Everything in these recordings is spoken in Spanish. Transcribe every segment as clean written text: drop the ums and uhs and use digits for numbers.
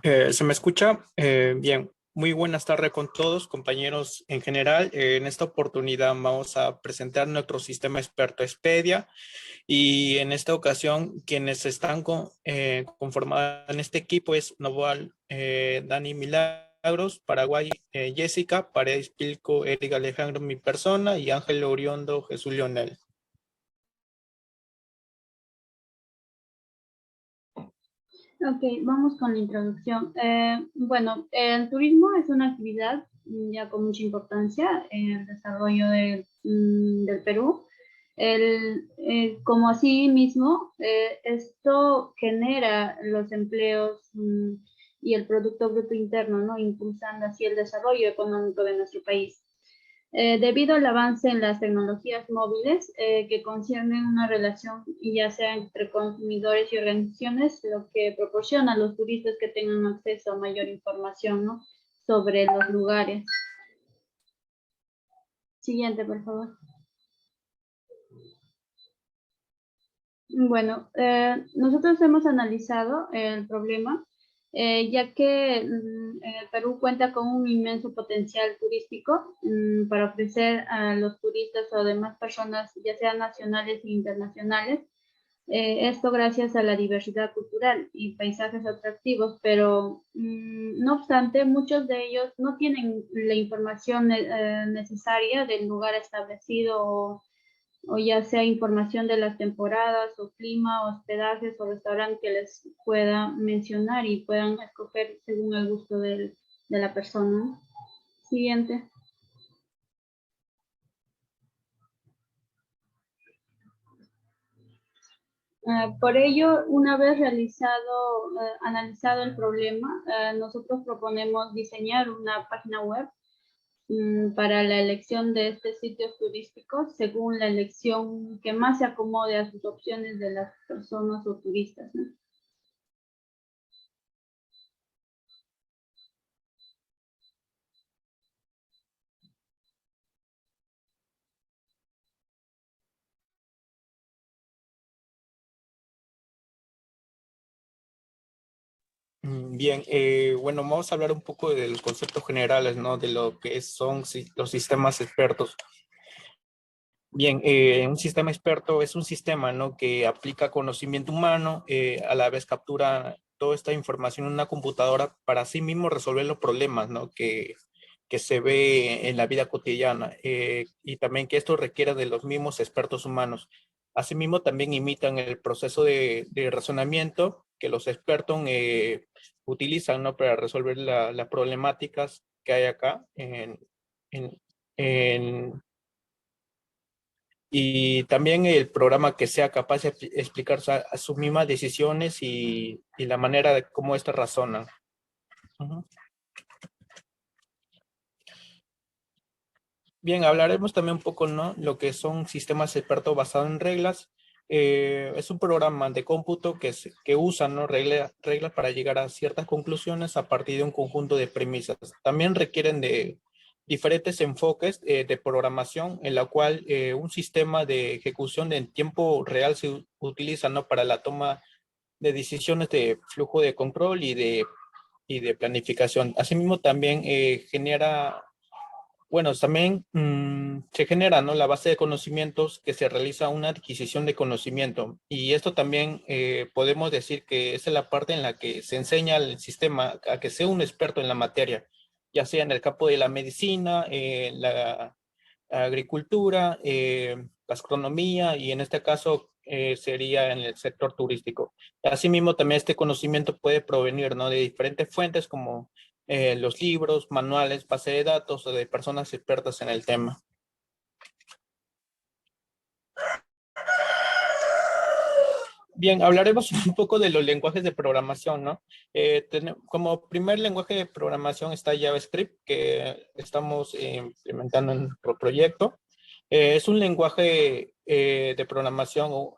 ¿Se me escucha? Bien, muy buenas tardes con todos, compañeros en general. En esta oportunidad vamos a presentar nuestro sistema experto Expedia y en esta ocasión quienes están conformados en este equipo es Noval, Dani Milagros, Paraguay, Jessica, Paredes Pilco, Eric Alejandro, mi persona y Ángel Oriondo, Jesús Leonel. Ok, vamos con la introducción. Bueno, el turismo es una actividad ya con mucha importancia en el desarrollo del Perú. Como así mismo, esto genera los empleos y el Producto Bruto Interno, ¿no? Impulsando así el desarrollo económico de nuestro país. Debido al avance en las tecnologías móviles que conciernen una relación ya sea entre consumidores y organizaciones, lo que proporciona a los turistas que tengan acceso a mayor información, ¿no? Sobre los lugares. Siguiente, por favor. Bueno, nosotros hemos analizado el problema, ya que el Perú cuenta con un inmenso potencial turístico para ofrecer a los turistas o demás personas, ya sean nacionales e internacionales, esto gracias a la diversidad cultural y paisajes atractivos, pero no obstante, muchos de ellos no tienen la información necesaria del lugar establecido o ya sea información de las temporadas o clima, hospedajes o restaurantes que les pueda mencionar y puedan escoger según el gusto de la persona. Siguiente. Por ello, una vez analizado el problema, nosotros proponemos diseñar una página web para la elección de estos sitios turísticos según la elección que más se acomode a sus opciones de las personas o turistas, ¿no? Bien, bueno, vamos a hablar un poco de los conceptos generales, ¿no? De lo que son los sistemas expertos. Bien, un sistema experto es un sistema, ¿no? Que aplica conocimiento humano, a la vez captura toda esta información en una computadora para sí mismo resolver los problemas, ¿no? Que se ve en la vida cotidiana, y también que esto requiere de los mismos expertos humanos. Asimismo, también imitan el proceso de razonamiento que los expertos utilizan, ¿no? Para resolver las problemáticas que hay acá en, en y también el programa que sea capaz de explicar a sus mismas decisiones y la manera de cómo éstas razonan. Ujú. Bien, hablaremos también un poco, ¿no? Lo que son sistemas expertos basados en reglas. Es un programa de cómputo que usa, ¿no? Reglas para llegar a ciertas conclusiones a partir de un conjunto de premisas. También requieren de diferentes enfoques de programación en la cual un sistema de ejecución en tiempo real se utiliza, ¿no? Para la toma de decisiones de flujo de control y de planificación. Asimismo, también genera, bueno, también se genera, ¿no? La base de conocimientos que se realiza una adquisición de conocimiento. Y esto también podemos decir que esa es la parte en la que se enseña al sistema a que sea un experto en la materia, ya sea en el campo de la medicina, la agricultura, gastronomía y en este caso sería en el sector turístico. Asimismo, también este conocimiento puede provenir, ¿no? De diferentes fuentes como los libros, manuales, base de datos o de personas expertas en el tema. Bien, hablaremos un poco de los lenguajes de programación, ¿no? Como primer lenguaje de programación está JavaScript, que estamos implementando en nuestro proyecto. Es un lenguaje de programación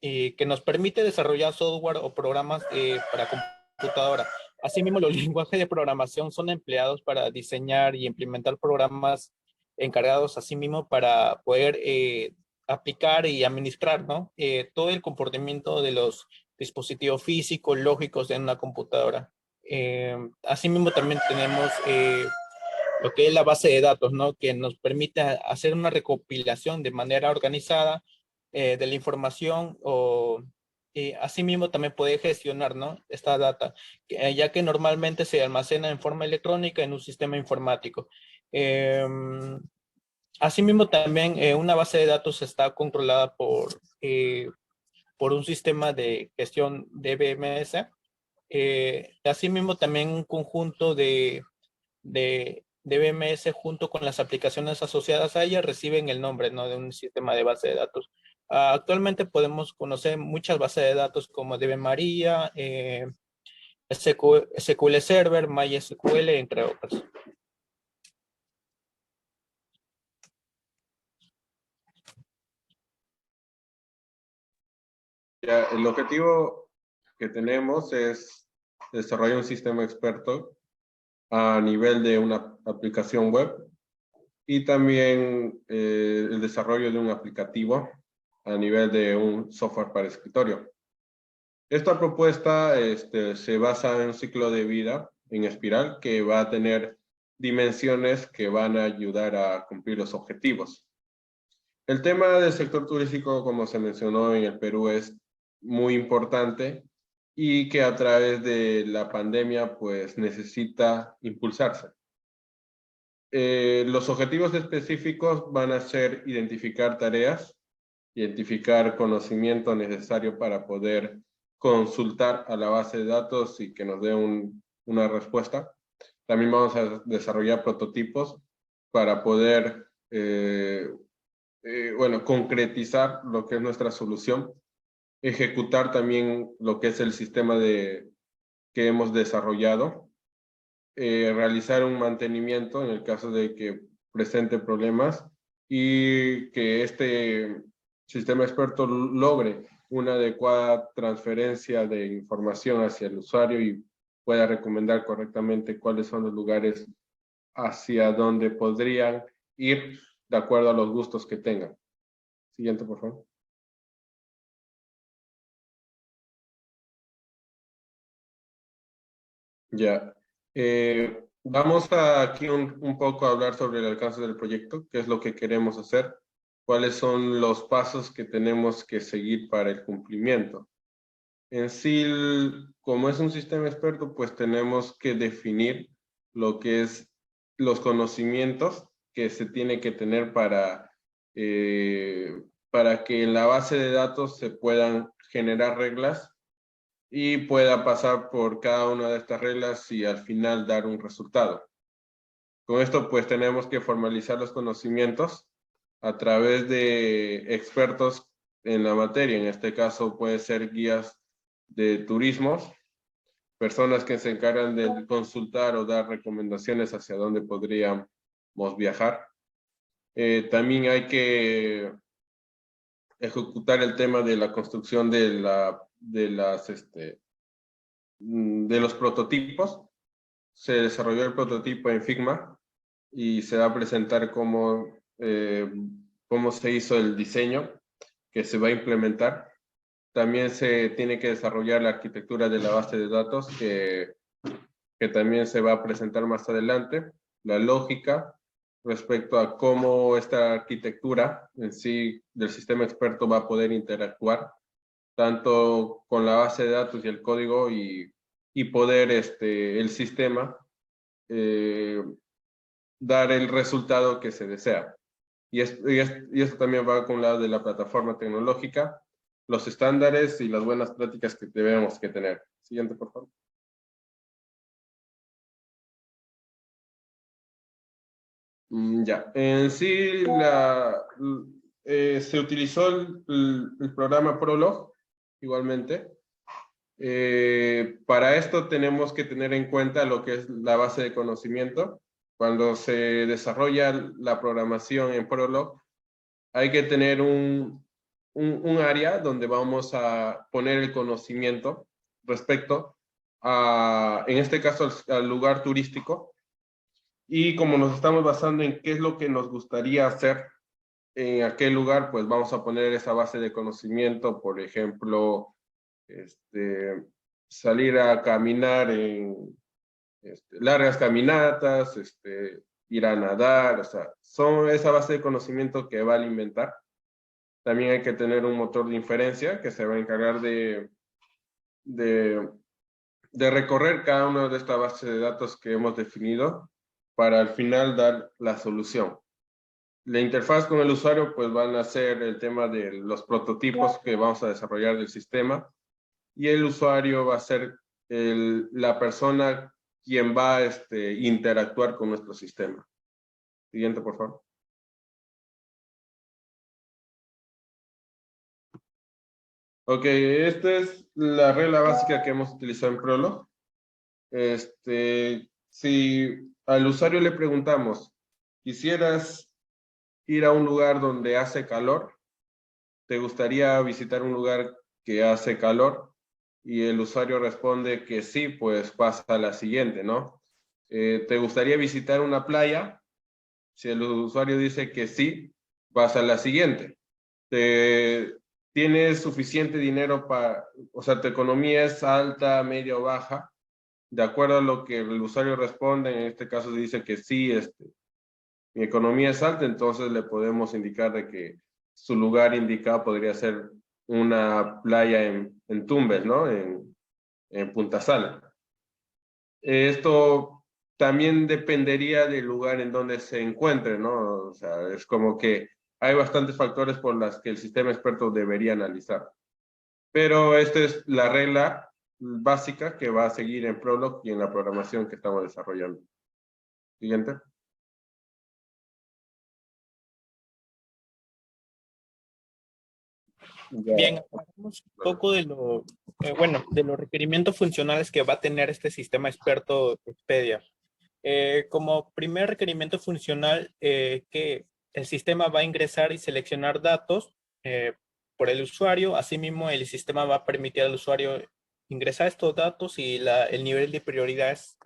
que nos permite desarrollar software o programas para computadora. Asimismo, los lenguajes de programación son empleados para diseñar y implementar programas encargados asimismo para poder aplicar y administrar, ¿no? Todo el comportamiento de los dispositivos físicos, lógicos de una computadora. Asimismo, también tenemos lo que es la base de datos, ¿no? Que nos permite hacer una recopilación de manera organizada de la información asimismo también puede gestionar, ¿no? Esta data, ya que normalmente se almacena en forma electrónica en un sistema informático. Asimismo también una base de datos está controlada por un sistema de gestión de BMS. Asimismo también un conjunto de BMS junto con las aplicaciones asociadas a ella reciben el nombre, ¿no? De un sistema de base de datos. Actualmente podemos conocer muchas bases de datos como DB María, SQL Server, MySQL, entre otras. Ya, el objetivo que tenemos es desarrollar un sistema experto a nivel de una aplicación web y también el desarrollo de un aplicativo a nivel de un software para escritorio. Esta propuesta se basa en un ciclo de vida en espiral que va a tener dimensiones que van a ayudar a cumplir los objetivos. El tema del sector turístico, como se mencionó en el Perú, es muy importante y que a través de la pandemia pues necesita impulsarse. Los objetivos específicos van a ser identificar tareas, identificar conocimiento necesario para poder consultar a la base de datos y que nos dé una respuesta. También vamos a desarrollar prototipos para poder concretizar lo que es nuestra solución, ejecutar también lo que es el sistema que hemos desarrollado, realizar un mantenimiento en el caso de que presente problemas y que este sistema experto logre una adecuada transferencia de información hacia el usuario y pueda recomendar correctamente cuáles son los lugares hacia donde podrían ir de acuerdo a los gustos que tengan. Siguiente, por favor. Ya. Vamos aquí un poco a hablar sobre el alcance del proyecto, qué es lo que queremos hacer, cuáles son los pasos que tenemos que seguir para el cumplimiento. En sí, como es un sistema experto, pues tenemos que definir lo que es los conocimientos que se tiene que tener para que en la base de datos se puedan generar reglas y pueda pasar por cada una de estas reglas y al final dar un resultado. Con esto pues tenemos que formalizar los conocimientos a través de expertos en la materia. En este caso puede ser guías de turismos, personas que se encargan de consultar o dar recomendaciones hacia dónde podríamos viajar. También hay que ejecutar el tema de la construcción de los prototipos. Se desarrolló el prototipo en Figma y se va a presentar cómo se hizo el diseño que se va a implementar. También se tiene que desarrollar la arquitectura de la base de datos que también se va a presentar más adelante. La lógica respecto a cómo esta arquitectura en sí del sistema experto va a poder interactuar tanto con la base de datos y el código y poder el sistema dar el resultado que se desea. Y esto también va con un lado de la plataforma tecnológica, los estándares y las buenas prácticas que debemos que tener. Siguiente, por favor. Ya, en sí se utilizó el programa Prolog, igualmente. Para esto tenemos que tener en cuenta lo que es la base de conocimiento. Cuando se desarrolla la programación en Prolog, hay que tener un área donde vamos a poner el conocimiento respecto a, en este caso, al lugar turístico. Y como nos estamos basando en qué es lo que nos gustaría hacer en aquel lugar, pues vamos a poner esa base de conocimiento, por ejemplo, salir a caminar en largas caminatas, ir a nadar, o sea, son esa base de conocimiento que va a alimentar. También hay que tener un motor de inferencia que se va a encargar de recorrer cada una de estas bases de datos que hemos definido para al final dar la solución. La interfaz con el usuario pues van a ser el tema de los prototipos que vamos a desarrollar del sistema, y el usuario va a ser la persona quien va a interactuar con nuestro sistema. Siguiente, por favor. Ok, esta es la regla básica que hemos utilizado en Prolog. Si al usuario le preguntamos, ¿quisieras ir a un lugar donde hace calor? ¿Te gustaría visitar un lugar que hace calor? Y el usuario responde que sí, pues pasa a la siguiente, ¿no? ¿Te gustaría visitar una playa? Si el usuario dice que sí, pasa a la siguiente. ¿Tienes suficiente dinero para, o sea, tu economía es alta, media o baja? De acuerdo a lo que el usuario responde, en este caso dice que sí, mi economía es alta, entonces le podemos indicar de que su lugar indicado podría ser una playa en Tumbes, ¿no? En Punta Sala. Esto también dependería del lugar en donde se encuentre, ¿no? O sea, es como que hay bastantes factores por los que el sistema experto debería analizar. Pero esta es la regla básica que va a seguir en Prolog y en la programación que estamos desarrollando. Siguiente. Bien, hablamos un poco de de los requerimientos funcionales que va a tener este sistema experto Expedia. Como primer requerimiento funcional, que el sistema va a ingresar y seleccionar datos por el usuario. Asimismo, el sistema va a permitir al usuario ingresar estos datos y el nivel de prioridades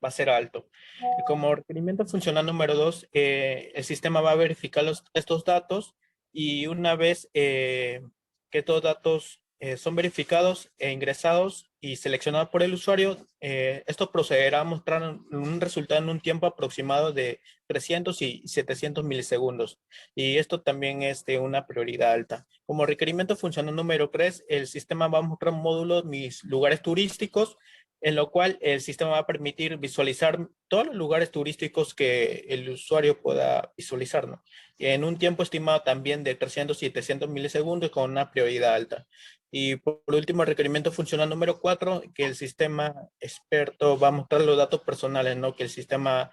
va a ser alto. Y como requerimiento funcional número 2, el sistema va a verificar estos datos, y una vez que estos datos son verificados e ingresados y seleccionados por el usuario, esto procederá a mostrar un resultado en un tiempo aproximado de 300 y 700 milisegundos. Y esto también es de una prioridad alta. Como requerimiento funcional número 3, el sistema va a mostrar un módulo mis lugares turísticos, en lo cual el sistema va a permitir visualizar todos los lugares turísticos que el usuario pueda visualizar, ¿no? En un tiempo estimado también de 300 y 700 milisegundos con una prioridad alta. Y por último, el requerimiento funcional número 4, que el sistema experto va a mostrar los datos personales, ¿no? Que el sistema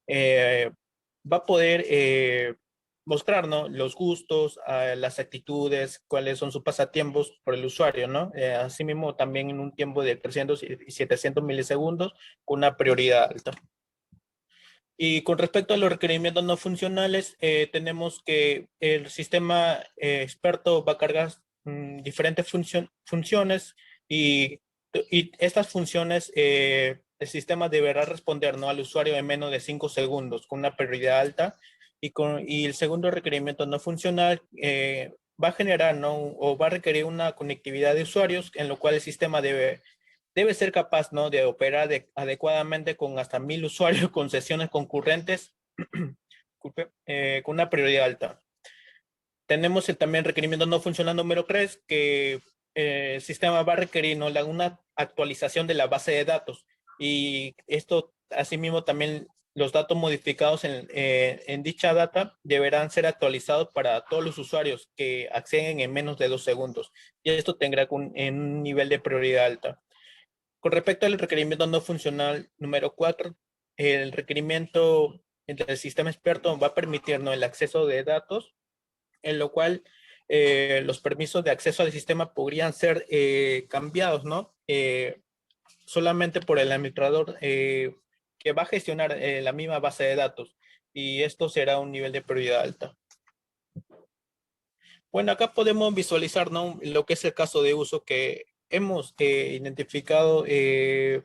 va a poder mostrar, ¿no? Los gustos, las actitudes, cuáles son sus pasatiempos por el usuario, ¿no? Asimismo, también en un tiempo de 300 y 700 milisegundos con una prioridad alta. Y con respecto a los requerimientos no funcionales, tenemos que el sistema experto va a cargar diferentes funciones, y estas funciones el sistema deberá responder, ¿no?, al usuario en menos de 5 segundos con una prioridad alta. Y el segundo requerimiento no funcional va a generar, ¿no?, o va a requerir una conectividad de usuarios, en lo cual el sistema debe ser capaz, ¿no?, de operar adecuadamente con hasta 1000 usuarios con sesiones concurrentes con una prioridad alta. Tenemos también requerimiento no funcional número 3, que el sistema va a requerir, ¿no?, una actualización de la base de datos. Y esto, asimismo, también los datos modificados en dicha data deberán ser actualizados para todos los usuarios que acceden en menos de 2 segundos. Y esto tendrá un nivel de prioridad alta. Con respecto al requerimiento no funcional número 4, el requerimiento del sistema experto va a permitir, ¿no?, el acceso de datos, en lo cual los permisos de acceso al sistema podrían ser cambiados, ¿no? Solamente por el administrador que va a gestionar la misma base de datos, y esto será un nivel de prioridad alta. Bueno, acá podemos visualizar, ¿no?, lo que es el caso de uso que hemos identificado el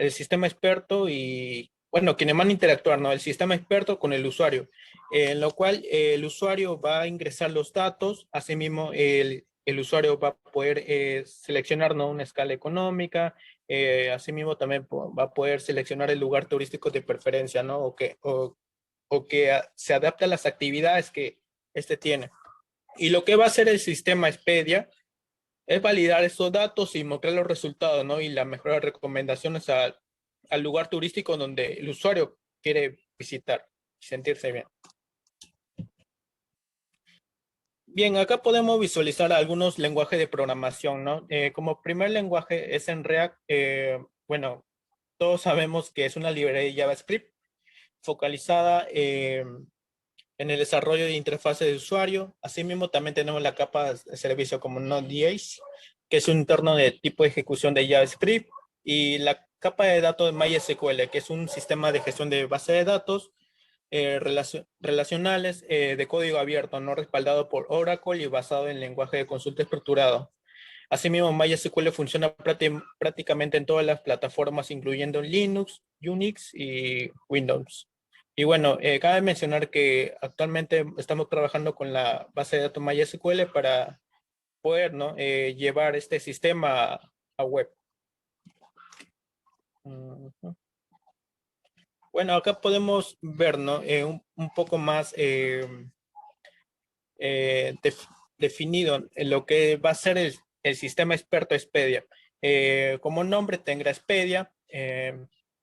sistema experto y, bueno, quienes van a interactuar, ¿no?, el sistema experto con el usuario, en lo cual el usuario va a ingresar los datos. Asimismo, el el usuario va a poder seleccionar, ¿no?, una escala económica. Asimismo, también va a poder seleccionar el lugar turístico de preferencia, ¿no? O que se adapte a las actividades que este tiene. Y lo que va a hacer el sistema Expedia es validar esos datos y mostrar los resultados, ¿no? Y las mejores recomendaciones al lugar turístico donde el usuario quiere visitar y sentirse bien. Bien, acá podemos visualizar algunos lenguajes de programación, ¿no? Como primer lenguaje es en React. Bueno, todos sabemos que es una librería de JavaScript focalizada en el desarrollo de interfaces de usuario. Asimismo, también tenemos la capa de servicio como Node.js, que es un entorno de tipo de ejecución de JavaScript, y la capa de datos de MySQL, que es un sistema de gestión de base de datos relacionales de código abierto, no respaldado por Oracle y basado en lenguaje de consulta estructurado. Asimismo, MySQL funciona prácticamente en todas las plataformas, incluyendo Linux, Unix y Windows. Y bueno, cabe mencionar que actualmente estamos trabajando con la base de datos MySQL para poder, ¿no?, llevar este sistema a web. Bueno, acá podemos ver, ¿no?, un poco más definido en lo que va a ser el sistema experto Expedia. Como nombre tendrá Expedia.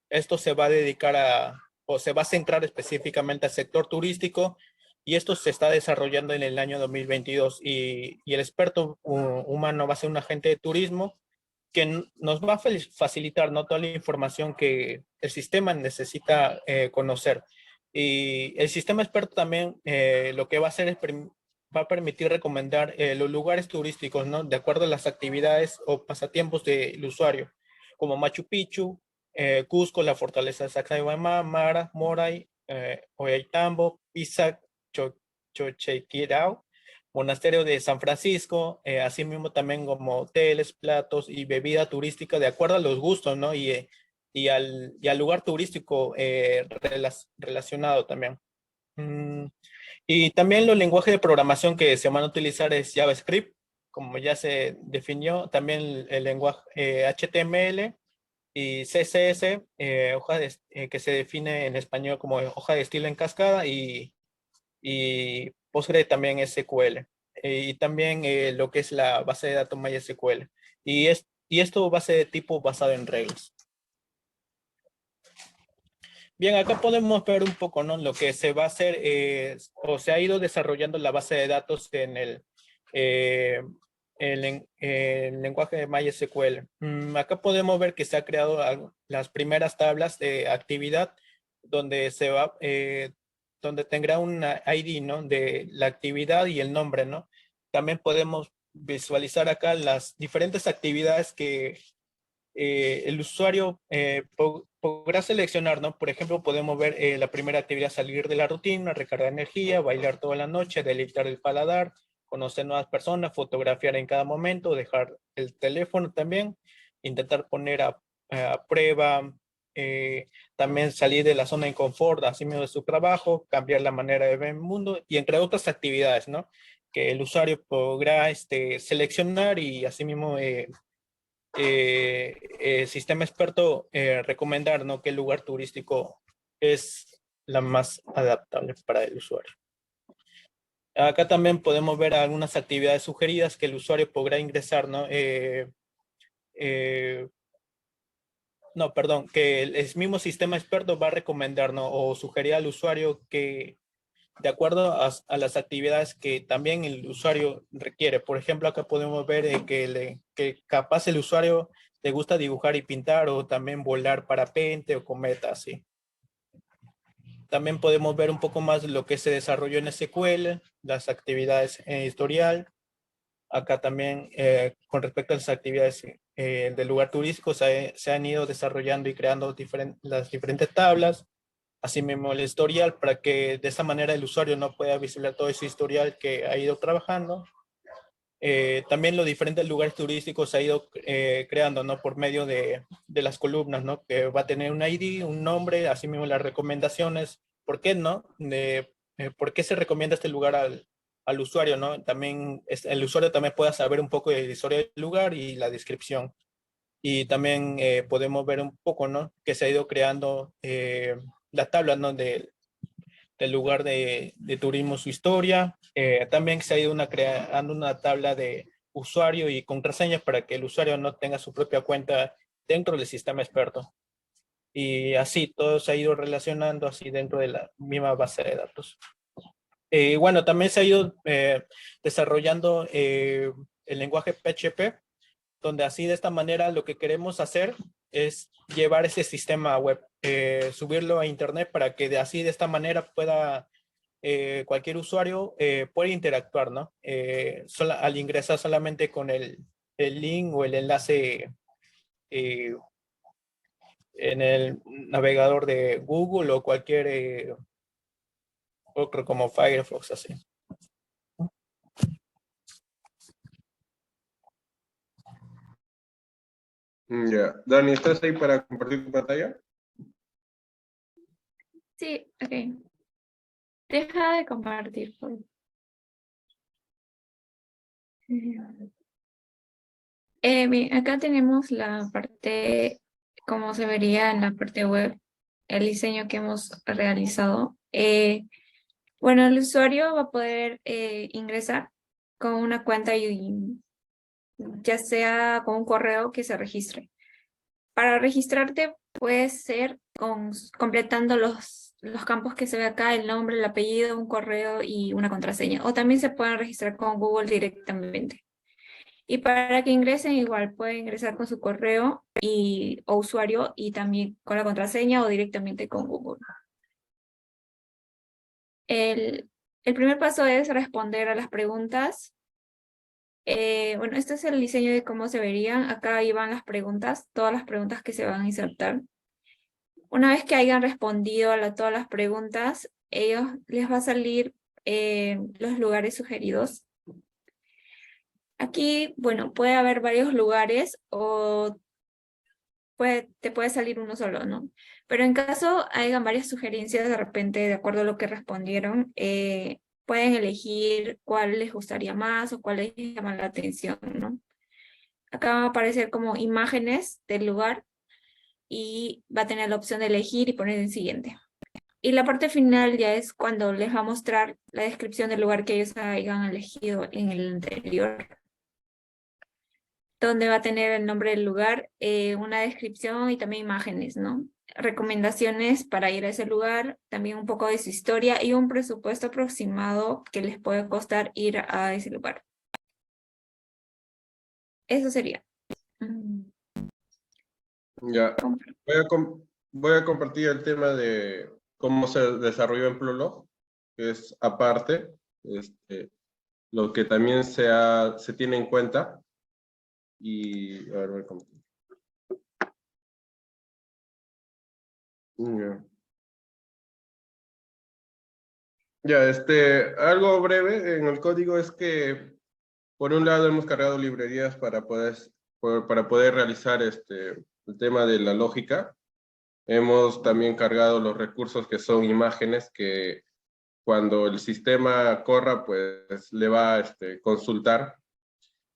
Esto se va a dedicar o se va a centrar específicamente al sector turístico, y esto se está desarrollando en el año 2022, y el experto humano va a ser un agente de turismo que nos va a facilitar, ¿no?, toda la información que el sistema necesita conocer. Y el sistema experto también lo que va a hacer es va a permitir recomendar los lugares turísticos, ¿no?, de acuerdo a las actividades o pasatiempos del usuario, como Machu Picchu, Cusco, la fortaleza de Sacsayhuamán, Mara, Moray, Ollantaytambo, Pisac, Choqquirao, Monasterio de San Francisco, asimismo también como hoteles, platos y bebida turística de acuerdo a los gustos, ¿no? Y al lugar turístico relacionado también. Y también los lenguajes de programación que se van a utilizar es JavaScript, como ya se definió, también el lenguaje HTML y CSS, que se define en español como hoja de estilo en cascada, y Postgre también SQL. Y también lo que es la base de datos MySQL. Y esto va a ser de tipo basado en reglas. Bien, acá podemos ver un poco, ¿no?, lo que se va a hacer o se ha ido desarrollando la base de datos en el lenguaje de MySQL. Acá podemos ver que se ha creado las primeras tablas de actividad donde donde tendrá una ID, ¿no?, de la actividad y el nombre, ¿no? También podemos visualizar acá las diferentes actividades que el usuario podrá seleccionar, ¿no? Por ejemplo, podemos ver la primera actividad: salir de la rutina, recargar energía, bailar toda la noche, deleitar el paladar, conocer nuevas personas, fotografiar en cada momento, dejar el teléfono también, intentar poner a prueba, también salir de la zona de confort, así mismo de su trabajo, cambiar la manera de ver el mundo, y entre otras actividades, ¿no?, que el usuario podrá seleccionar, y asimismo sistema experto recomendar, ¿no?, qué lugar turístico es la más adaptable para el usuario. Acá también podemos ver algunas actividades sugeridas que el usuario podrá ingresar, ¿no? No, perdón, que el mismo sistema experto va a recomendar, ¿no?, o sugerir al usuario que de acuerdo a las actividades que también el usuario requiere. Por ejemplo, acá podemos ver que capaz el usuario le gusta dibujar y pintar, o también volar parapente o cometa, así. También podemos ver un poco más lo que se desarrolló en SQL, las actividades en historial. Acá también, con respecto a las actividades del lugar turístico, se han ido desarrollando y creando las diferentes tablas. Asimismo el historial, para que de esa manera el usuario no pueda visualizar todo ese historial que ha ido trabajando. También los diferentes lugares turísticos se ha ido creando, ¿no?, por medio de las columnas, ¿no?, que va a tener un ID, un nombre, asimismo las recomendaciones, ¿por qué no? ¿Por qué se recomienda este lugar al usuario, ¿no? También el usuario también pueda saber un poco de la historia del lugar y la descripción. Y también podemos ver un poco, ¿no? Que se ha ido creando la tabla, ¿no? Del lugar de turismo, su historia. También se ha ido creando una tabla de usuario y contraseñas para que el usuario no tenga su propia cuenta dentro del sistema experto. Y así todo se ha ido relacionando así dentro de la misma base de datos. Bueno, también se ha ido desarrollando el lenguaje PHP, donde así de esta manera lo que queremos hacer es llevar ese sistema web, subirlo a internet para que así de esta manera pueda cualquier usuario puede interactuar, ¿no? Al ingresar solamente con el link o el enlace eh, en el navegador de Google o cualquier otro como Firefox, así. Ya. Dani, ¿estás ahí para compartir tu pantalla? Sí, ok. Deja de compartir, por favor. Bien, acá tenemos la parte, como se vería en la parte web, el diseño que hemos realizado. Bueno, el usuario va a poder ingresar con una cuenta y ya sea con un correo que se registre. Para registrarte puede ser completando los campos que se ve acá, el nombre, el apellido, un correo y una contraseña. O también se pueden registrar con Google directamente. Y para que ingresen igual, pueden ingresar con su correo o usuario y también con la contraseña o directamente con Google. El primer paso es responder a las preguntas. Bueno, este es el diseño de cómo se verían. Acá iban las preguntas, todas las preguntas que se van a insertar. Una vez que hayan respondido a todas las preguntas, les va a salir los lugares sugeridos. Aquí, bueno, puede haber varios lugares o te puede salir uno solo, ¿no? Pero en caso hayan varias sugerencias de repente, de acuerdo a lo que respondieron, pueden elegir cuál les gustaría más o cuál les llama la atención, ¿no? Acá va a aparecer como imágenes del lugar y va a tener la opción de elegir y poner en siguiente. Y la parte final ya es cuando les va a mostrar la descripción del lugar que ellos hayan elegido en el anterior, donde va a tener el nombre del lugar, una descripción y también imágenes, ¿no? Recomendaciones para ir a ese lugar, también un poco de su historia y un presupuesto aproximado que les puede costar ir a ese lugar. Eso sería. Ya. Voy a compartir el tema de cómo se desarrolló en Plurlog, que es aparte, lo que también se tiene en cuenta. Y, a ver, voy a compartir. Ya, algo breve en el código es que, por un lado, hemos cargado librerías para poder realizar el tema de la lógica. Hemos también cargado los recursos que son imágenes que cuando el sistema corra, pues le va a consultar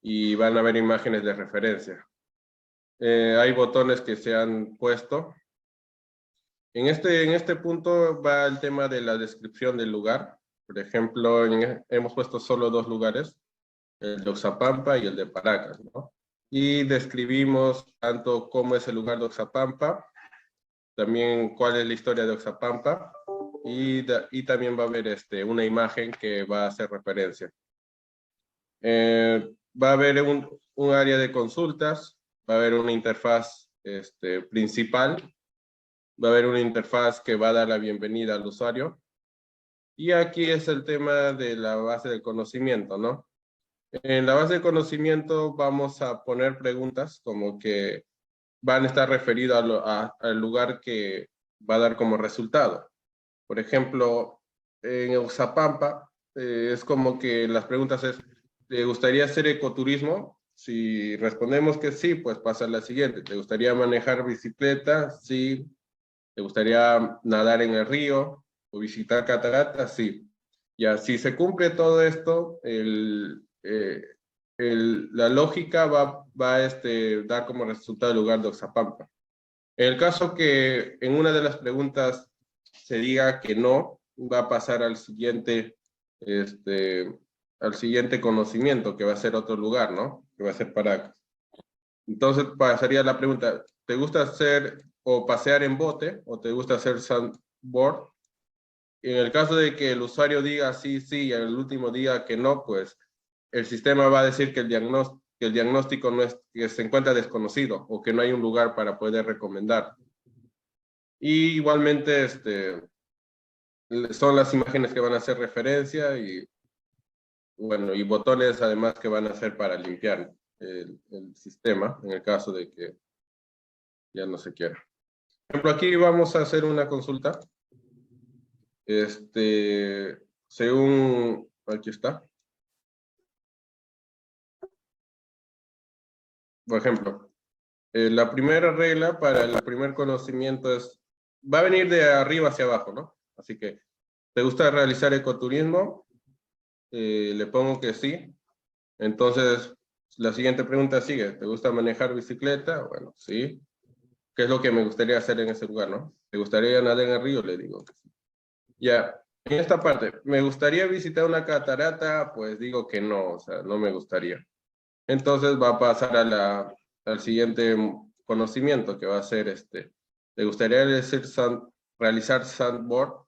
y van a ver imágenes de referencia. Hay botones que se han puesto. En este punto va el tema de la descripción del lugar. Por ejemplo, hemos puesto solo 2 lugares, el de Oxapampa y el de Paracas, ¿no? Y describimos tanto cómo es el lugar de Oxapampa, también cuál es la historia de Oxapampa, y también va a haber una imagen que va a hacer referencia. Va a haber un área de consultas, va a haber una interfaz principal, va a haber una interfaz que va a dar la bienvenida al usuario, y aquí es el tema de la base de conocimiento, ¿no? En la base de conocimiento vamos a poner preguntas como que van a estar referidas al lugar que va a dar como resultado. Por ejemplo, en Oxapampa, es como que las preguntas es, ¿te gustaría hacer ecoturismo? Si respondemos que sí, pues pasa a la siguiente. ¿Te gustaría manejar bicicleta? Sí. ¿Te gustaría nadar en el río o visitar cataratas? Sí. Ya, si se cumple todo esto, la lógica va a dar como resultado el lugar de Oxapampa. En el caso que en una de las preguntas se diga que no, va a pasar al siguiente conocimiento, que va a ser otro lugar, ¿no? Que va a ser Paracas. Entonces pasaría la pregunta, ¿te gusta hacer o pasear en bote o te gusta hacer sandboard? En el caso de que el usuario diga sí, sí, y el último diga que no, pues el sistema va a decir que el diagnóstico no es, que se encuentra desconocido o que no hay un lugar para poder recomendar. Y igualmente son las imágenes que van a hacer referencia y bueno, y botones además que van a hacer para limpiar el sistema en el caso de que ya no se quiera. Por ejemplo, aquí vamos a hacer una consulta. Según, aquí está. Por ejemplo, la primera regla para el primer conocimiento va a venir de arriba hacia abajo, ¿no? Así que, ¿te gusta realizar ecoturismo? Le pongo que sí. Entonces, la siguiente pregunta sigue, ¿te gusta manejar bicicleta? Bueno, sí. ¿Qué es lo que me gustaría hacer en ese lugar, no? ¿Te gustaría nadar en el río? Le digo que sí. Ya, en esta parte, ¿me gustaría visitar una catarata? Pues digo que no, o sea, no me gustaría. Entonces va a pasar al siguiente conocimiento, que va a ser ¿te gustaría realizar sandboard?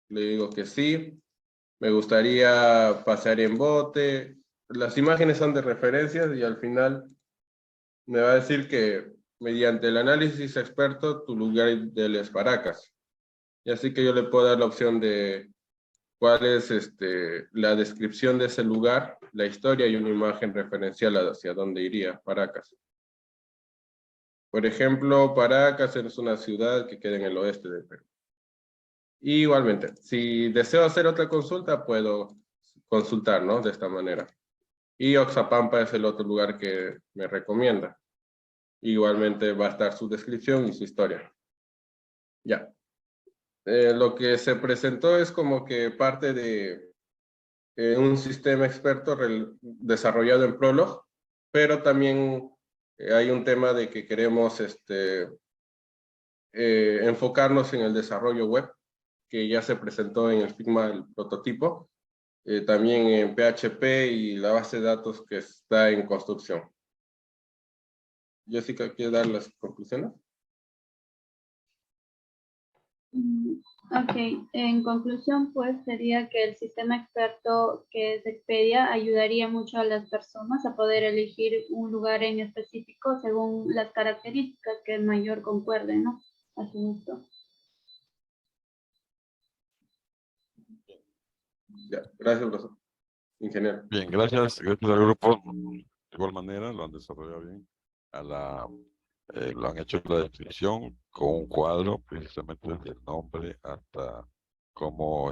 Le digo que sí. Me gustaría pasear en bote. Las imágenes son de referencias y al final me va a decir que mediante el análisis experto tu lugar de las Paracas. Y así que yo le puedo dar la opción de cuál es la descripción de ese lugar, la historia y una imagen referencial hacia dónde iría Paracas. Por ejemplo, Paracas es una ciudad que queda en el oeste del Perú. Y igualmente, si deseo hacer otra consulta, puedo consultar, ¿no? De esta manera. Y Oxapampa es el otro lugar que me recomienda. Igualmente va a estar su descripción y su historia. Ya. Lo que se presentó es como que parte de un sistema experto desarrollado en Prolog, pero también hay un tema de que queremos enfocarnos en el desarrollo web, que ya se presentó en el Figma, el prototipo, también en PHP y la base de datos que está en construcción. Jessica, ¿quiere dar las conclusiones? Ok, en conclusión, pues sería que el sistema experto que es Expedia ayudaría mucho a las personas a poder elegir un lugar en específico según las características que el mayor concuerde, ¿no? A su gusto. Ya, gracias, profesor. Ingeniero. Bien, gracias al grupo. De igual manera, lo han desarrollado bien. Lo han hecho la descripción con un cuadro, precisamente desde el nombre hasta cómo